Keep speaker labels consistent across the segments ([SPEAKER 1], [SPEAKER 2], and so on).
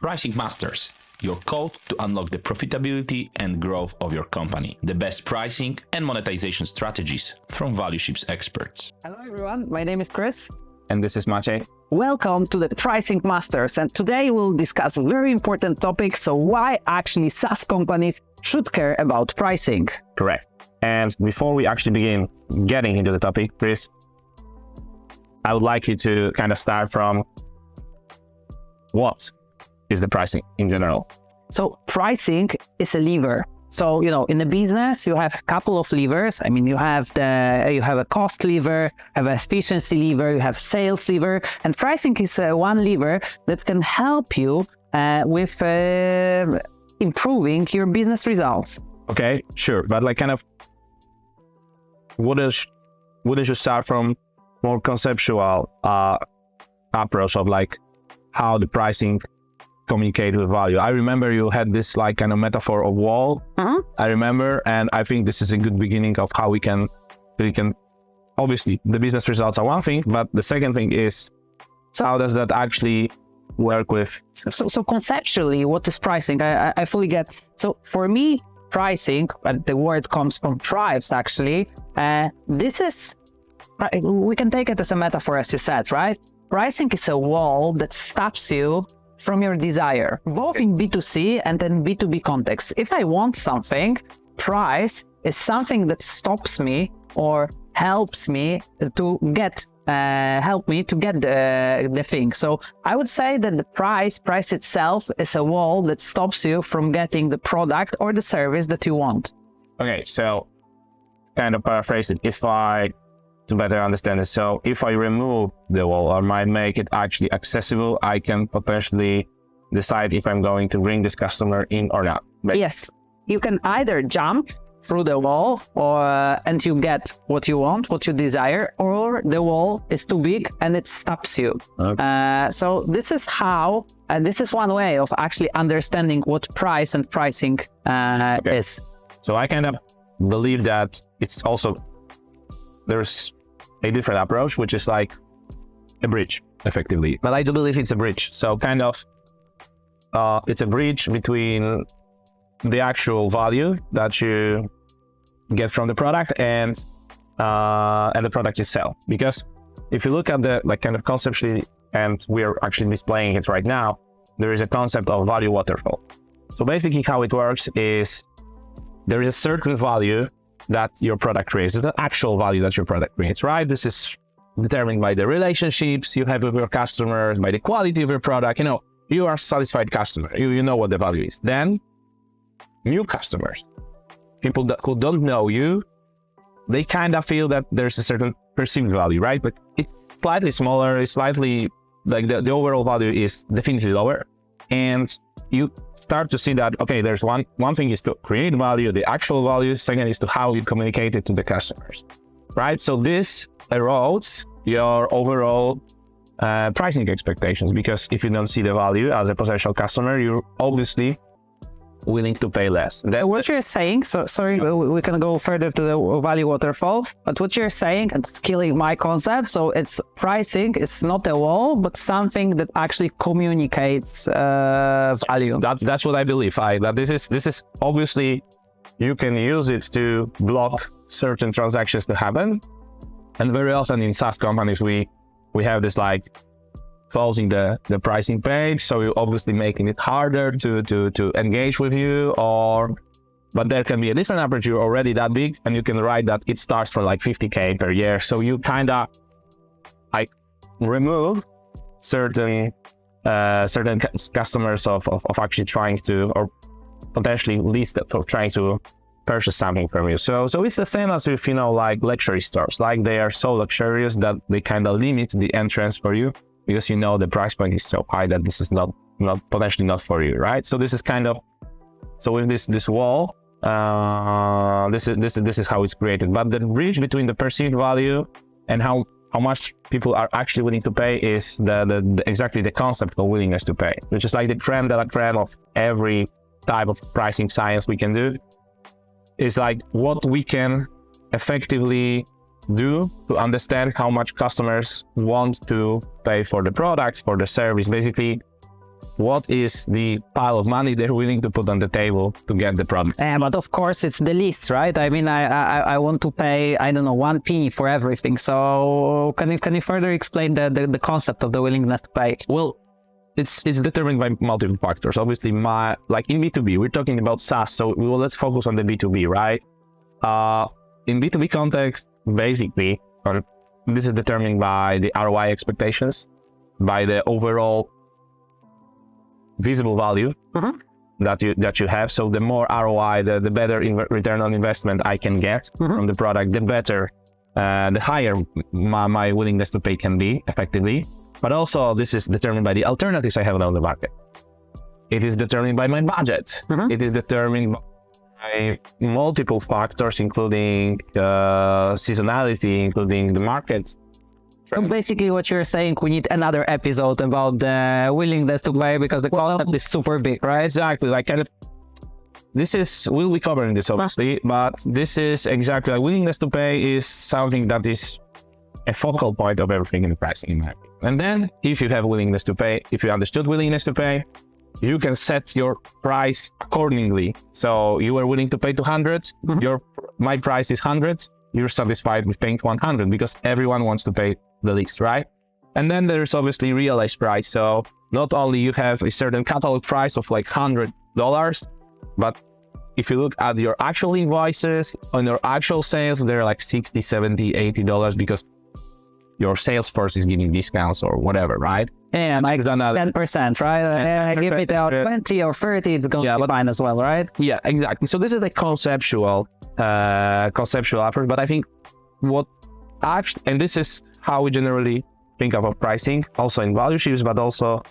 [SPEAKER 1] Pricing Masters, your code to unlock the profitability and growth of your company. The best pricing and monetization strategies from Valueships experts.
[SPEAKER 2] Hello everyone, my name is Kris.
[SPEAKER 3] And this is Maciej.
[SPEAKER 2] Welcome to the Pricing Masters, and today we'll discuss a very important topic, so why actually SaaS companies should care about pricing.
[SPEAKER 3] Correct. And before we actually begin getting into the topic, Kris, I would like you to kind of start from what is the pricing in general?
[SPEAKER 2] So pricing is a lever. So, in a business, you have a couple of levers. I mean, you have a cost lever, have an efficiency lever, you have sales lever, and pricing is one lever that can help you with improving your business results.
[SPEAKER 3] Okay, sure. But wouldn't you start from more conceptual approach of how the pricing communicate with value? I remember you had this kind of metaphor of wall. I remember, and I think this is a good beginning of how we can obviously the business results are one thing, but the second thing is how does that actually work with?
[SPEAKER 2] So conceptually, what is pricing? I fully get. So for me, pricing, the word comes from price actually. We can take it as a metaphor, as you said, right? Pricing is a wall that stops you from your desire, both in B2C and in B2B context. If I want something, price is something that stops me or helps me to get the thing. So I would say that the price itself is a wall that stops you from getting the product or the service that you want.
[SPEAKER 3] Okay, so kind of paraphrase it, to better understand it. So if I remove the wall or might make it actually accessible, I can potentially decide if I'm going to bring this customer in or not.
[SPEAKER 2] Yes, you can either jump through the wall and you get what you want, what you desire, or the wall is too big and it stops you. Okay. So this is how, and this is one way of actually understanding what price and pricing is.
[SPEAKER 3] So I kind of believe that it's also, there's a different approach, which is like a bridge, effectively. But I do believe it's a bridge. So kind of, it's a bridge between the actual value that you get from the product and the product itself. Because if you look at the kind of conceptually, and we're actually displaying it right now, there is a concept of value waterfall. So basically how it works is there is a certain value that your product creates, the actual value that your product creates, right? This is determined by the relationships you have with your customers, by the quality of your product. You are a satisfied customer. You know what the value is. Then new customers, people who don't know you, they kind of feel that there's a certain perceived value, right? But it's slightly smaller. It's slightly the overall value is definitely lower. And you start to see that, okay, there's one thing is to create value, the actual value. Second is to how you communicate it to the customers, right? So this erodes your overall pricing expectations, because if you don't see the value as a potential customer, you're obviously willing to pay less.
[SPEAKER 2] What you're saying, so sorry, we can go further to the value waterfall, but what you're saying, and it's killing my concept, so it's pricing, it's not a wall, but something that actually communicates value.
[SPEAKER 3] That's what I believe. That this is obviously, you can use it to block certain transactions to happen. And very often in SaaS companies, we have this closing the pricing page, so you're obviously making it harder to engage with you, but there can be a different approach. You're already that big and you can write that it starts from $50K per year. So you kind of remove certain customers of actually trying to, or potentially least of trying to purchase something from you. So it's the same as with, luxury stores. They are so luxurious that they kind of limit the entrance for you, because the price point is so high that this is not potentially not for you, right? So this is kind of, so with this wall, this is how it's created. But the bridge between the perceived value and how much people are actually willing to pay is exactly the concept of willingness to pay, which is the creme de la creme of every type of pricing science we can do. Is what we can effectively do to understand how much customers want to pay for the products, for the service. Basically, what is the pile of money they're willing to put on the table to get the product.
[SPEAKER 2] But of course, it's the least, right? I mean, I want to pay, I don't know, 1 penny for everything. So can you further explain the concept of the willingness to pay?
[SPEAKER 3] Well, it's determined by multiple factors. Obviously, like in B2B, we're talking about SaaS, so let's focus on the B2B, right? In B2B context, basically, this is determined by the ROI expectations, by the overall visible value that you have. So the more ROI, the better return on investment I can get from the product, the better, the higher my willingness to pay can be effectively. But also this is determined by the alternatives I have on the market. It is determined by my budget. It is determined by multiple factors, including seasonality, including the market.
[SPEAKER 2] So basically what you're saying, we need another episode about the willingness to pay because the concept is super big, right?
[SPEAKER 3] Exactly. Like we'll be covering this obviously, but this is exactly like willingness to pay is something that is a focal point of everything in pricing, in my opinion. And then if you have willingness to pay, if you understood willingness to pay, you can set your price accordingly. So you are willing to pay 200, my price is 100, you're satisfied with paying 100 because everyone wants to pay the least, right? And then there's obviously realized price. So not only you have a certain catalog price of like $100, but if you look at your actual invoices on your actual sales, they're like $60, $70, $80 because your sales force is giving discounts or whatever, right?
[SPEAKER 2] And like 10%, right? Give it out 20 or 30, it's going to be fine as well, right?
[SPEAKER 3] Yeah, exactly. So this is a conceptual approach, but I think and this is how we generally think about pricing, also in Valueships, but also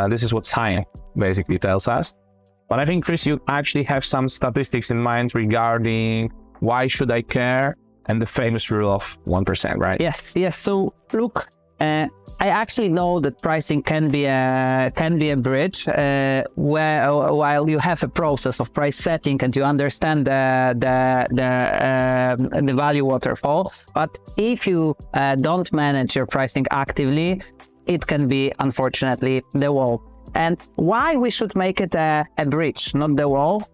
[SPEAKER 3] this is what science basically tells us. But I think, Kris, you actually have some statistics in mind regarding why should I care and the famous rule of 1%, right?
[SPEAKER 2] Yes. So look, I actually know that pricing can be a bridge while you have a process of price setting and you understand the value waterfall. But if you don't manage your pricing actively, it can be, unfortunately, the wall. And why we should make it a bridge, not the wall?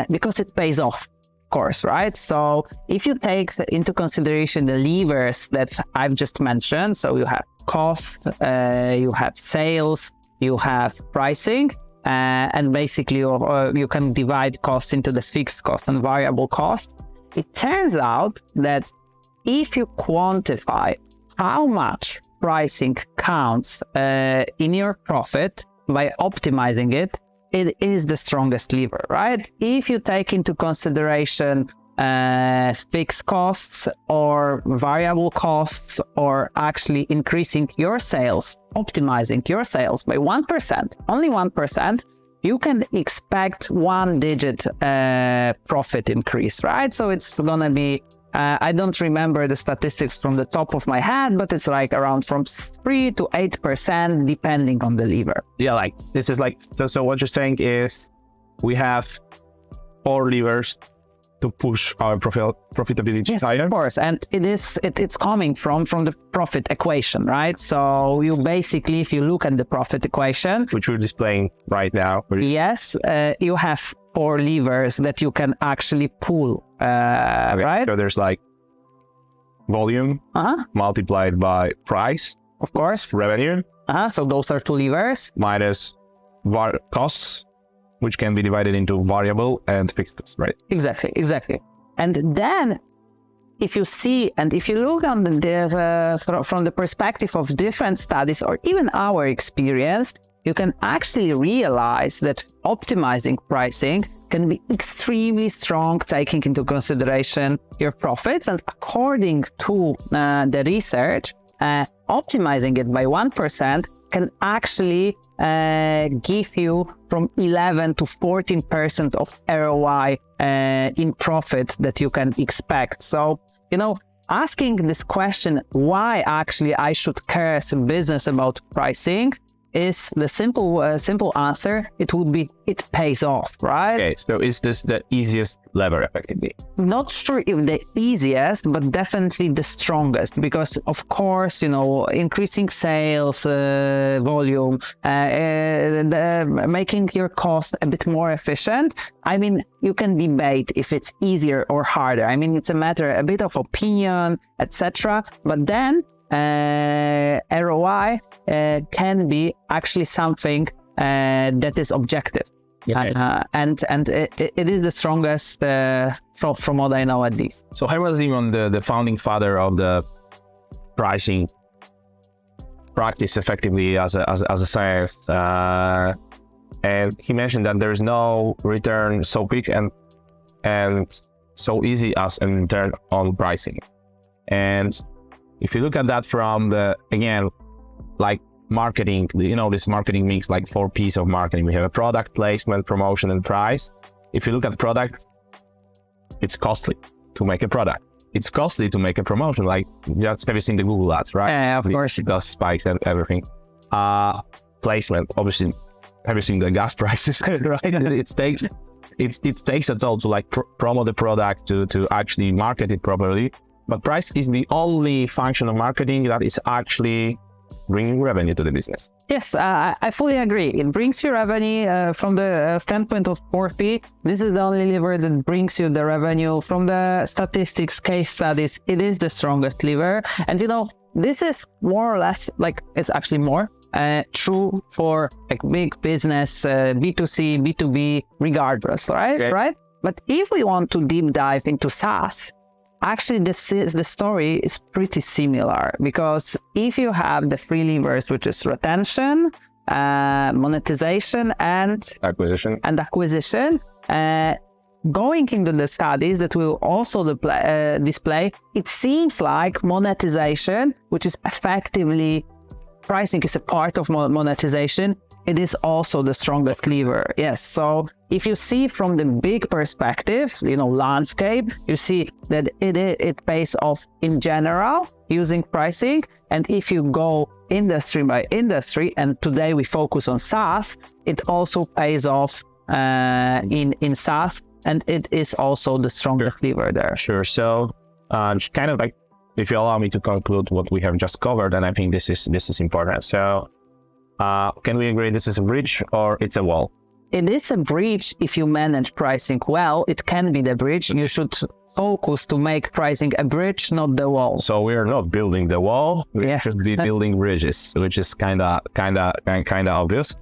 [SPEAKER 2] Because it pays off. Course, right? So if you take into consideration the levers that I've just mentioned, so you have cost, you have sales, you have pricing, and basically you can divide cost into the fixed cost and variable cost. It turns out that if you quantify how much pricing counts in your profit by optimizing it, it is the strongest lever, right? If you take into consideration fixed costs or variable costs, or actually increasing your sales, optimizing your sales by 1%, only 1%, you can expect 1-digit profit increase, right? So it's gonna be, I don't remember the statistics from the top of my head, but it's like around from 3 to 8% depending on the lever.
[SPEAKER 3] Yeah, like this is like, so what you're saying is we have 4 levers to push our profitability higher.
[SPEAKER 2] Yes, of course, and it's coming from the profit equation, right? So you basically, if you look at the profit equation,
[SPEAKER 3] which we're displaying right now,
[SPEAKER 2] yes, you have 4 levers that you can actually pull,
[SPEAKER 3] okay,
[SPEAKER 2] right?
[SPEAKER 3] So there's like volume multiplied by price,
[SPEAKER 2] of course,
[SPEAKER 3] revenue.
[SPEAKER 2] So those are 2 levers.
[SPEAKER 3] Minus costs, which can be divided into variable and fixed costs, right?
[SPEAKER 2] Exactly. And then if you see, and if you look on from the perspective of different studies or even our experience, you can actually realize that optimizing pricing can be extremely strong, taking into consideration your profits. And according to the research, optimizing it by 1% can actually give you from 11 to 14% of ROI in profit that you can expect. So, asking this question, why actually I should care as a business about pricing, is the simple answer. It would be it pays off, right?
[SPEAKER 3] Okay, so is this the easiest lever effectively?
[SPEAKER 2] Not sure if the easiest, but definitely the strongest, because of course, increasing sales volume, making your cost a bit more efficient. I mean, you can debate if it's easier or harder. I mean, it's a bit of opinion, etc. But then ROI can be actually something that is objective.
[SPEAKER 3] Okay.
[SPEAKER 2] And it is the strongest from what I know at least.
[SPEAKER 3] So I was even the founding father of the pricing practice effectively as a science, and he mentioned that there's no return so quick and so easy as a return on pricing. And if you look at that from the, again, like marketing, this marketing mix, like 4 P's of marketing. We have a product, placement, promotion, and price. If you look at the product, it's costly to make a product. It's costly to make a promotion. Like, just have you seen the Google ads, right?
[SPEAKER 2] Yeah, of course.
[SPEAKER 3] The gas spikes and everything. Placement, obviously, have you seen the gas prices, right? It takes a toll to like promote the product, to actually market it properly. But price is the only function of marketing that is actually bringing revenue to the business.
[SPEAKER 2] Yes, I fully agree. It brings you revenue from the standpoint of 4P. This is the only lever that brings you the revenue. From the statistics, case studies, it is the strongest lever. And this is more or less, like, it's actually more true for like big business, B2C, B2B, regardless, right? Okay. Right? But if we want to deep dive into SaaS, actually, the story is pretty similar, because if you have the 3 levers, which is retention, monetization, and
[SPEAKER 3] acquisition,
[SPEAKER 2] going into the studies that will also display, it seems like monetization, which is effectively pricing, is a part of monetization. It is also the strongest lever. Yes. So if you see from the big perspective, landscape, you see that it pays off in general using pricing. And if you go industry by industry, and today we focus on SaaS, it also pays off in SaaS, and it is also the strongest lever there.
[SPEAKER 3] Sure. So kind of like, if you allow me to conclude what we have just covered, and I think this is important. So can we agree this is a bridge or it's a wall?
[SPEAKER 2] It is a bridge if you manage pricing well. It can be the bridge. You should focus to make pricing a bridge, not the wall.
[SPEAKER 3] So we're not building the wall. We should be building bridges, which is kind of obvious.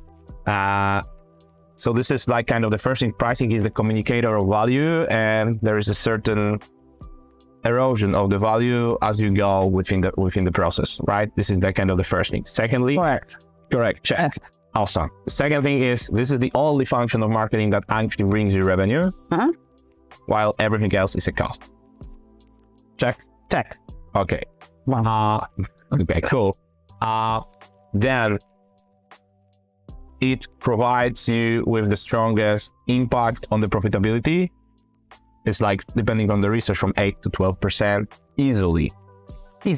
[SPEAKER 3] So this is like kind of the first thing. Pricing is the communicator of value, and there is a certain erosion of the value as you go within the process, right? This is the kind of the first thing. Secondly, Correct. Check. Awesome. The second thing is, this is the only function of marketing that actually brings you revenue, while everything else is a cost. Check. Okay. Okay, cool. Then it provides you with the strongest impact on the profitability. It's like, depending on the research, from 8 to 12% easily.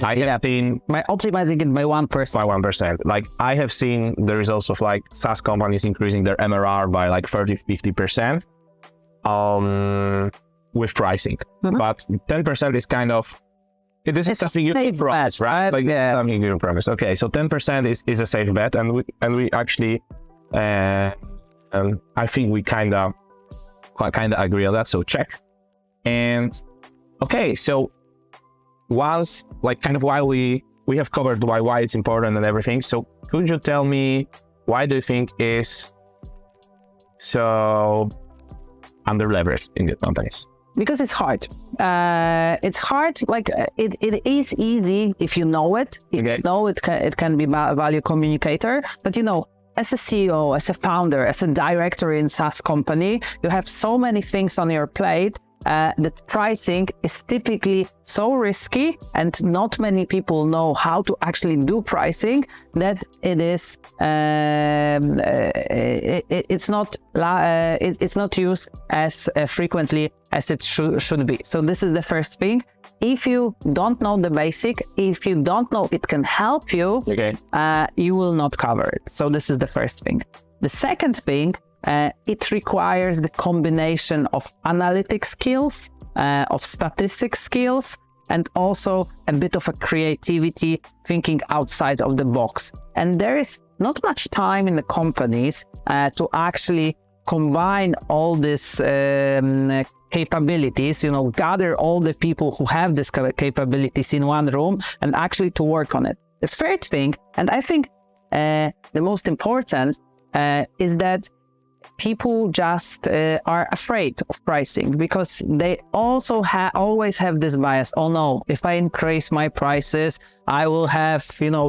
[SPEAKER 3] I have seen
[SPEAKER 2] by optimizing it by 1%.
[SPEAKER 3] By 1%. Like, I have seen the results of like SaaS companies increasing their MRR by like 30-50% with pricing. But 10% is kind of, this is something you can promise, right? Like, something you can promise. Okay, so 10% is a safe bet, and we actually, I think we kind of agree on that. So check. And okay, so once, like, kind of while we have covered why it's important and everything, so could you tell me, why do you think is so under-leveraged in the companies?
[SPEAKER 2] Because it's hard. It's hard, like, it is easy if you know it. If you know it can be a value communicator, but as a CEO, as a founder, as a director in SaaS company, you have so many things on your plate that pricing is typically so risky, and not many people know how to actually do pricing, that it's not used as frequently as it should be. So this is the first thing. if you don't know the basic, if you don't know it can help you, you will not cover it. So this is the first thing. The second thing, it requires the combination of analytic skills, of statistics skills, and also a bit of a creativity, thinking outside of the box. And there is not much time in the companies to actually combine all these capabilities, gather all the people who have these capabilities in one room and actually to work on it. The third thing, and I think the most important, is that people just are afraid of pricing because they also always have this bias. Oh no, if I increase my prices, I will have,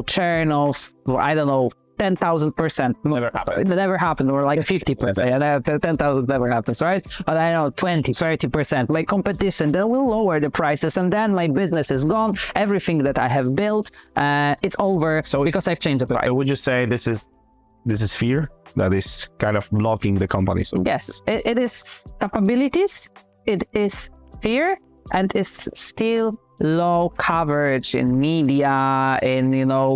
[SPEAKER 2] churn of, I don't know, 10,000%.
[SPEAKER 3] Never happened.
[SPEAKER 2] It never happened, or like 50%. Yeah, 10,000 never happens, right? But I know 20, 30%. My competition, they will lower the prices, and then my business is gone. Everything that I have built, it's over. So because I've changed the price.
[SPEAKER 3] Would you say this is fear that is kind of blocking the company? So
[SPEAKER 2] yes, it is capabilities, it is fear, and it's still low coverage in media, in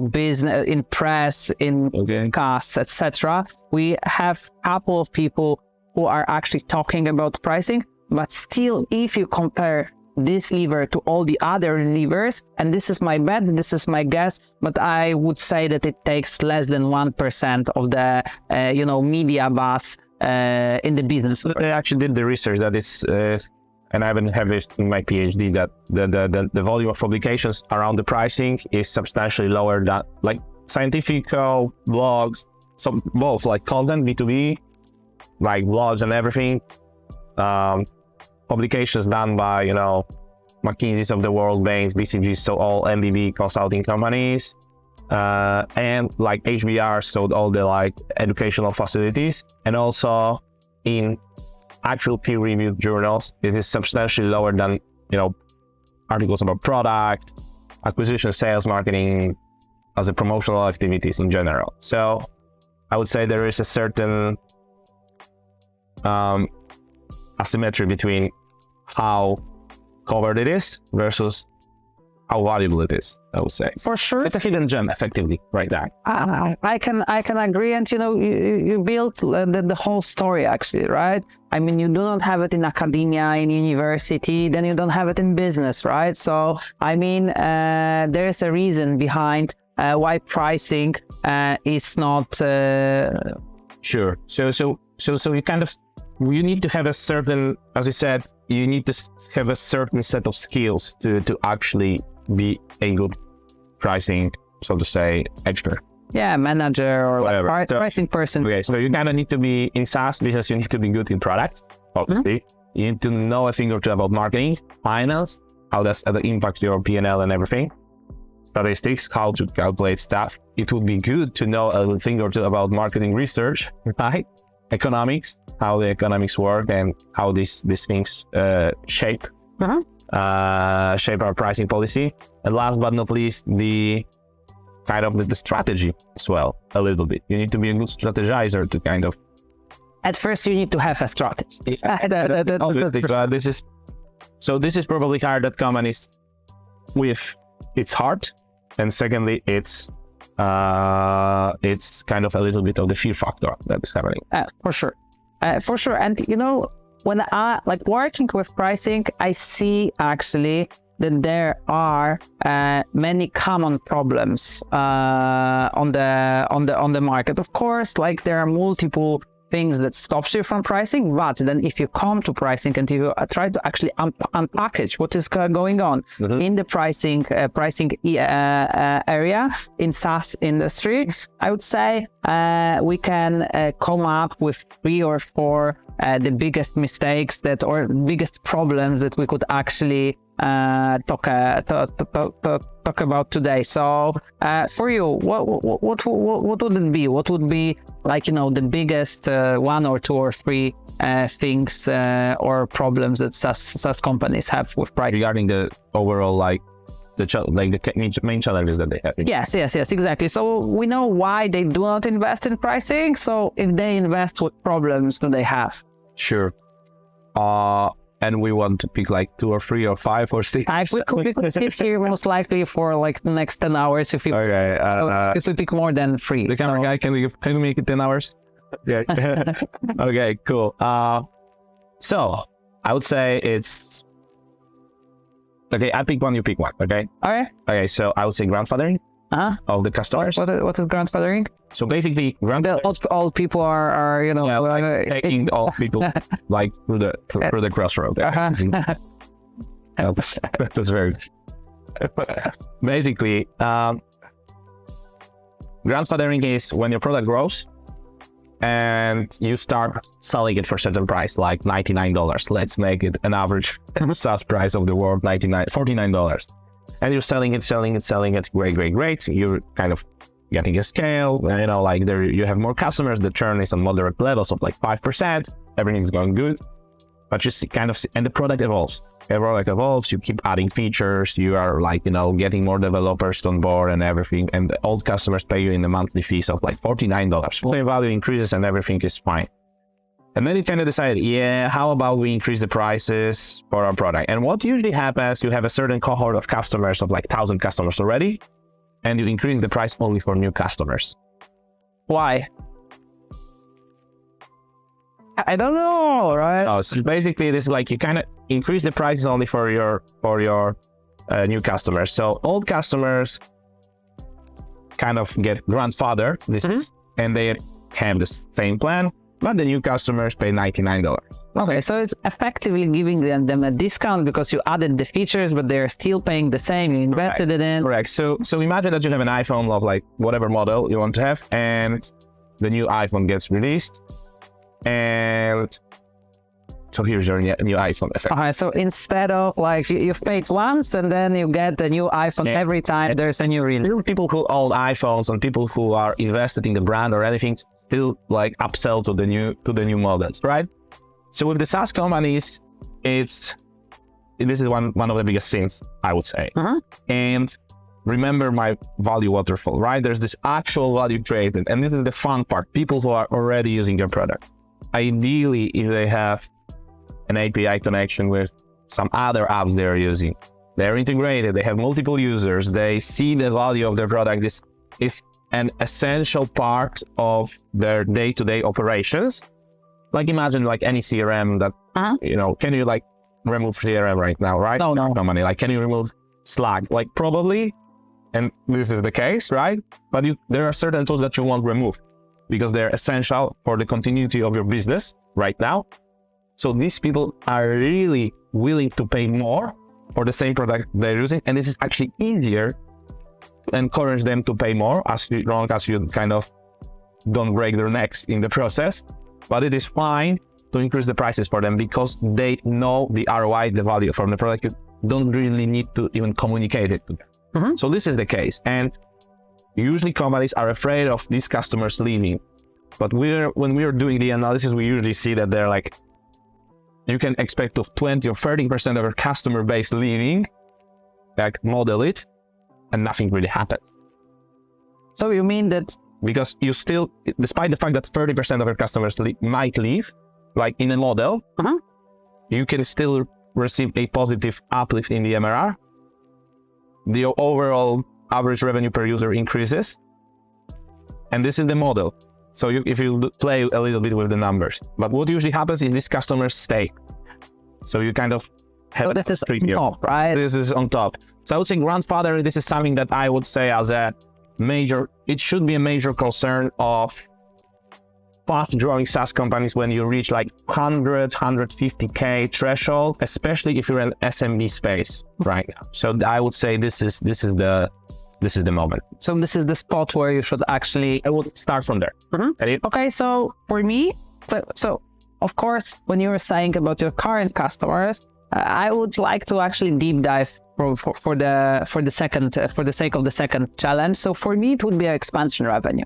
[SPEAKER 2] business, in press, in casts, etc. We have a couple of people who are actually talking about pricing, but still, if you compare this lever to all the other levers, and this is my bet, this is my guess, but I would say that it takes less than 1% of the media buzz in the business.
[SPEAKER 3] I actually did the research that is, and I haven't have it in my PhD, that the volume of publications around the pricing is substantially lower than like scientific blogs, so both like content B2B, like blogs and everything. Publications done by, McKinsey's of the world, Bain's, BCG's, so all MBB consulting companies, and like HBR, so all the like educational facilities, and also in actual peer-reviewed journals, it is substantially lower than, articles about product, acquisition, sales, marketing, as a promotional activities in general. So I would say there is a certain asymmetry between how covered it is versus how valuable it is, I would say.
[SPEAKER 2] For sure.
[SPEAKER 3] It's a hidden gem, effectively, right there.
[SPEAKER 2] I can agree, and you built the whole story, actually, right? I mean, you do not have it in academia, in university, then you don't have it in business, right? So, I mean, there is a reason behind why pricing is not...
[SPEAKER 3] Sure. So you kind of, you need to have a certain, as you said, you need to have a certain set of skills to actually be a good pricing, so to say, expert.
[SPEAKER 2] Yeah, manager or
[SPEAKER 3] whatever.
[SPEAKER 2] Like pricing person.
[SPEAKER 3] Okay, so you kind of need to be in SaaS business, you need to be good in product, obviously. Mm-hmm. You need to know a thing or two about marketing, finance, how does that impact your P&L and everything. Statistics, how to calculate stuff. It would be good to know a thing or two about marketing research, right? Economics, how the economics work and how these things shape our pricing policy. And last but not least, the kind of the strategy as well, a little bit. You need to be a good strategizer to kind of...
[SPEAKER 2] At first, you need to have a strategy.
[SPEAKER 3] This is probably hard at companies with its heart. And secondly, it's kind of a little bit of the fear factor that is happening.
[SPEAKER 2] For sure. And when I like working with pricing, I see actually that there are many common problems on the market. Of course, like there are multiple things that stops you from pricing, but then if you come to pricing and you try to actually unpackage what is going on in the pricing area in SaaS industry, I would say we can come up with 3 or 4 the biggest mistakes or biggest problems that we could actually talk about today. So for you, what would it be? What would be like the biggest 1 or 2 or 3 things or problems that SaaS companies have with pricing?
[SPEAKER 3] Regarding the overall the main challenges that they have.
[SPEAKER 2] Yes, exactly. So we know why they do not invest in pricing. So if they invest, what problems do they have?
[SPEAKER 3] Sure. and we want to pick like 2 or 3 or 5 or 6.
[SPEAKER 2] Actually, we could sit here most likely for like the next 10 hours if we pick more than 3.
[SPEAKER 3] The camera guy, can we make it 10 hours? Yeah. Okay, cool. So I would say it's okay. I pick one, you pick one. Okay. Okay. So I would say grandfathering of the customers.
[SPEAKER 2] What is grandfathering?
[SPEAKER 3] So basically,
[SPEAKER 2] All people are
[SPEAKER 3] taking all people like through the crossroad. That's very basically grandfathering is when your product grows and you start selling it for a certain price, like $99. Let's make it an average SaaS price of the world, $49. And you're selling it. Great. You're kind of getting a scale, like there you have more customers, the churn is on moderate levels of like 5%, everything's going good, but you see and the product evolves. You keep adding features, you are like, getting more developers on board and everything, and the old customers pay you in the monthly fees of like $49. The value increases and everything is fine. And then you kind of decide, how about we increase the prices for our product? And what usually happens, you have a certain cohort of customers of like 1,000 customers already, and you increase the price only for new customers.
[SPEAKER 2] Why? I don't know, right?
[SPEAKER 3] Oh, so basically, this is like you kind of increase the prices only for your new customers. So old customers kind of get grandfathered, and they have the same plan, but the new customers pay $99.
[SPEAKER 2] Okay, so it's effectively giving them a discount because you added the features, but they're still paying the same. You invested it in.
[SPEAKER 3] Correct. So imagine that you have an iPhone of like whatever model you want to have, and the new iPhone gets released, and so here's your new iPhone effect.
[SPEAKER 2] Okay, so instead of like you've paid once and then you get the new iPhone every time there's a new release.
[SPEAKER 3] There are people who own iPhones and people who are invested in the brand or anything still like upsell to the new models, right? So with the SaaS companies, this is one of the biggest things, I would say. And remember my value waterfall, right? There's this actual value created, and this is the fun part. People who are already using your product. Ideally, if they have an API connection with some other apps they're using, they're integrated, they have multiple users, they see the value of their product. This is an essential part of their day-to-day operations. Like imagine like any CRM that, can you like remove CRM right now, right?
[SPEAKER 2] No.
[SPEAKER 3] Company, like can you remove Slack? Like probably, and this is the case, right? But there are certain tools that you won't remove because they're essential for the continuity of your business right now. So these people are really willing to pay more for the same product they're using. And this is actually easier to encourage them to pay more as long as you kind of don't break their necks in the process. But it is fine to increase the prices for them because they know the ROI, the value from the product. You don't really need to even communicate it to them. So this is the case. And usually companies are afraid of these customers leaving. But when we are doing the analysis, we usually see that they're like, you can expect of 20 or 30% of your customer base leaving, like model it, and nothing really happens.
[SPEAKER 2] So you mean that
[SPEAKER 3] because you still, despite the fact that 30% of your customers might leave, like in a model, you can still receive a positive uplift in the MRR. The overall average revenue per user increases. And this is the model. So if you play a little bit with the numbers. But what usually happens is these customers stay. So you kind of have
[SPEAKER 2] this is on top, right?
[SPEAKER 3] This is on top. So I would say grandfather, this is something that I would say as a major, it should be a major concern of fast growing SaaS companies when you reach like 100, 150K threshold, especially if you're in SMB space right now. So I would say this is the moment.
[SPEAKER 2] So this is the spot where you should actually.
[SPEAKER 3] I would start from there.
[SPEAKER 2] Okay, so for me, so of course, when you were saying about your current customers, I would like to actually deep dive for the sake of the second challenge. So for me, it would be an expansion revenue,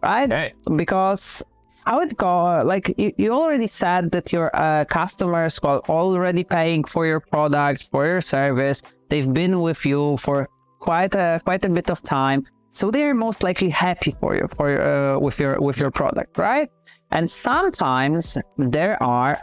[SPEAKER 2] right?
[SPEAKER 3] Okay.
[SPEAKER 2] Because I would go like you already said that your customers who are already paying for your products, for your service, they've been with you for quite a bit of time, so they're most likely happy with your product, right? And sometimes there are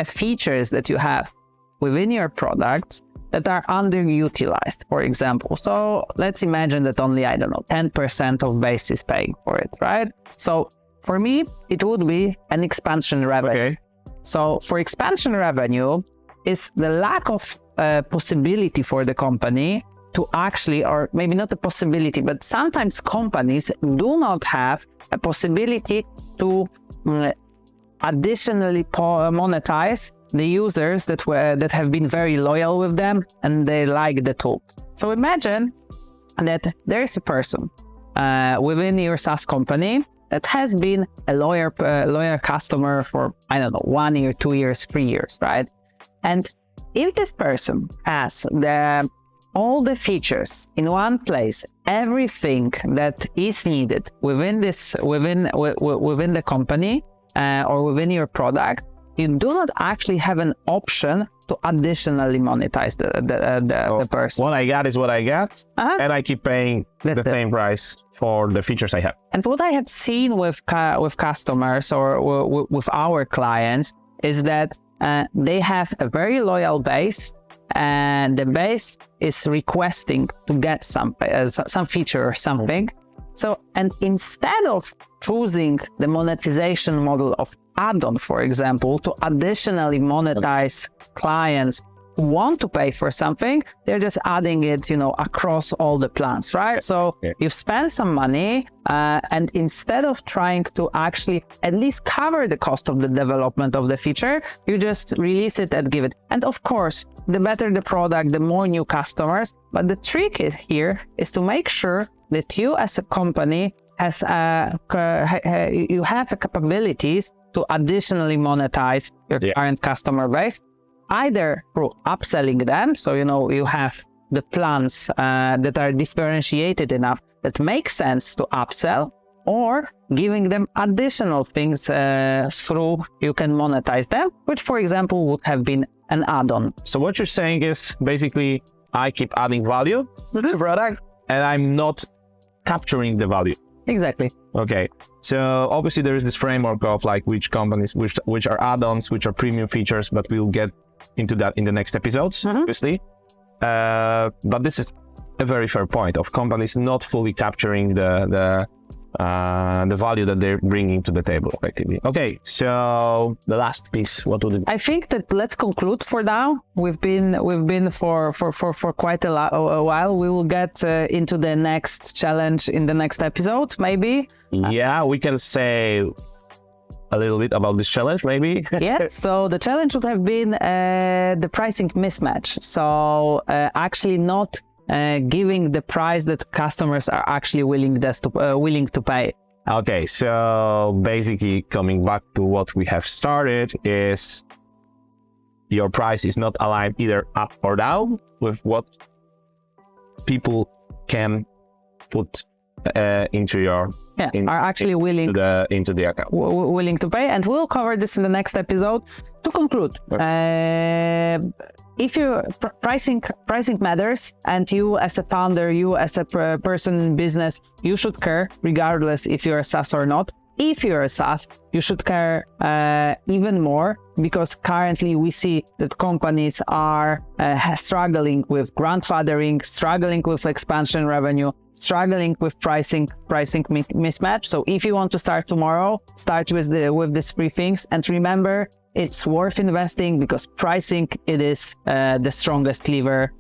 [SPEAKER 2] features that you have within your products that are underutilized, for example. So let's imagine that only, 10% of base is paying for it, right? So for me, it would be an expansion revenue.
[SPEAKER 3] Okay.
[SPEAKER 2] So for expansion revenue is the lack of possibility for the company to actually, or maybe not a possibility, but sometimes companies do not have a possibility to additionally monetize the users that have been very loyal with them and they like the tool. So imagine that there's a person within your SaaS company that has been a loyal customer for, 1 year, 2 years, 3 years, right? And if this person has all the features in one place, everything that is needed within the company or within your product, you do not actually have an option to additionally monetize the person.
[SPEAKER 3] What I got is what I got, and I keep paying the same price for the features I have.
[SPEAKER 2] And what I have seen with customers or with our clients is that they have a very loyal base, and the base is requesting to get some feature or something. So, and instead of choosing the monetization model of add-on, for example, to additionally monetize clients who want to pay for something, they're just adding it, across all the plans, right? So you've spent some money, and instead of trying to actually at least cover the cost of the development of the feature, you just release it and give it. And of course, the better the product, the more new customers. But the trick here is to make sure that you as a company you have the capabilities to additionally monetize your current customer base, either through upselling them. So, you have the plans that are differentiated enough that make sense to upsell, or giving them additional things through you can monetize them, which, for example, would have been an add-on.
[SPEAKER 3] So what you're saying is basically I keep adding value to the product and I'm not capturing the value.
[SPEAKER 2] Exactly.
[SPEAKER 3] Okay. So obviously there is this framework of like which companies, which are add-ons, which are premium features, but we'll get into that in the next episodes, obviously. But this is a very fair point of companies not fully capturing the value that they're bringing to the table effectively. Okay, so the last piece, what would it be?
[SPEAKER 2] I think that let's conclude for now. We've been for quite a while. We will get into the next challenge in the next episode, maybe.
[SPEAKER 3] Yeah, we can say a little bit about this challenge, maybe.
[SPEAKER 2] Yeah, so the challenge would have been the pricing mismatch. So actually not giving the price that customers are actually willing to pay.
[SPEAKER 3] Okay, so basically coming back to what we have started is your price is not aligned either up or down with what people can put into your
[SPEAKER 2] are actually willing
[SPEAKER 3] into the account.
[SPEAKER 2] Willing to pay, and we'll cover this in the next episode. To conclude, if your pricing matters, and you as a founder, you as a person in business, you should care regardless if you're a SaaS or not. If you're a SaaS, you should care even more, because currently we see that companies are struggling with grandfathering, struggling with expansion revenue, struggling with pricing mismatch. So if you want to start tomorrow, start with these 3 things, and remember, it's worth investing because pricing, it is the strongest lever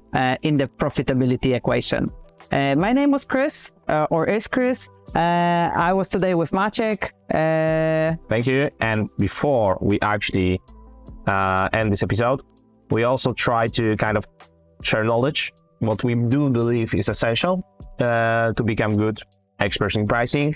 [SPEAKER 2] in the profitability equation. My name was Kris, or is Kris. I was today with Maciej.
[SPEAKER 3] Thank you. And before we actually end this episode, we also try to kind of share knowledge, what we do believe is essential to become good experts in pricing.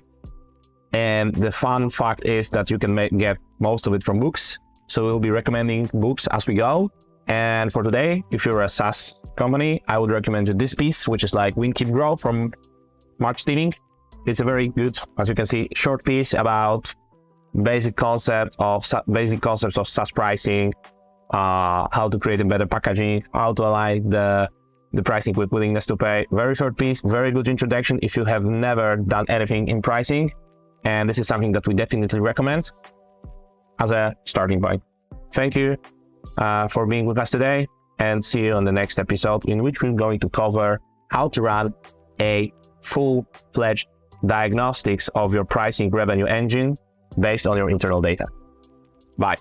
[SPEAKER 3] And the fun fact is that you can get most of it from books. So we'll be recommending books as we go. And for today, if you're a SaaS company, I would recommend you this piece, which is like Win, Keep, Grow from Mark Steeding. It's a very good, as you can see, short piece about basic concepts of SaaS pricing, how to create a better packaging, how to align the pricing with willingness to pay. Very short piece, very good introduction if you have never done anything in pricing. And this is something that we definitely recommend as a starting point. Thank you. for being with us today, and see you on the next episode, in which we're going to cover how to run a full-fledged diagnostics of your pricing revenue engine based on your internal data. Bye.